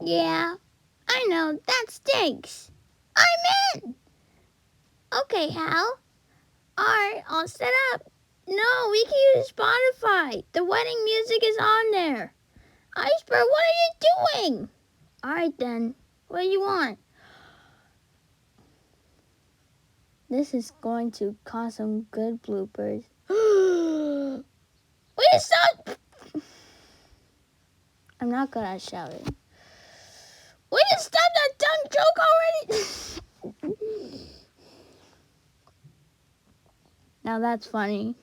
Yeah, I know, that stinks. I'm in. Okay, Hal. Alright, I'll set up. No, we can use Spotify. The wedding music is on there. Iceberg, what are you doing? Alright then, what do you want? This is going to cause some good bloopers. Wait, stop! I'm not good at shouting. Will you stop that dumb joke already? Now that's funny.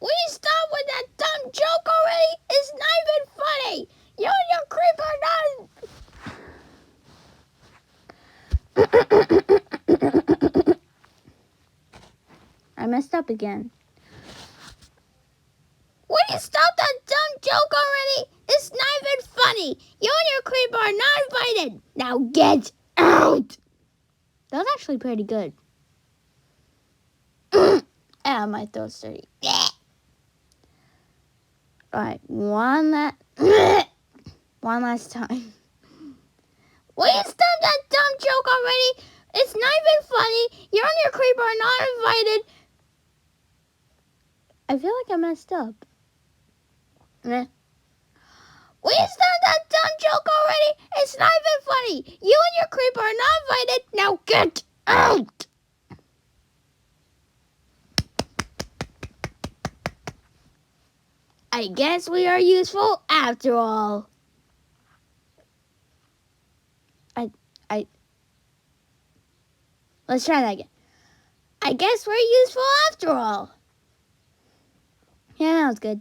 Will you stop with that dumb joke already? It's not even funny. You and your creep are not. I messed up again. Will you stop that dumb joke already? It's not even funny. You and your creep are not invited. Now get out. That was actually pretty good. Ah, my throat's dirty. Alright, one last time. Will you stop that dumb joke already? It's not even funny. You and your creep are not invited. I feel like I messed up. Will you stop that dumb joke already? It's not even funny. You and your creep are not invited. Now get out. I guess we are useful after all. Let's try that again. I guess we're useful after all. Yeah, that was good.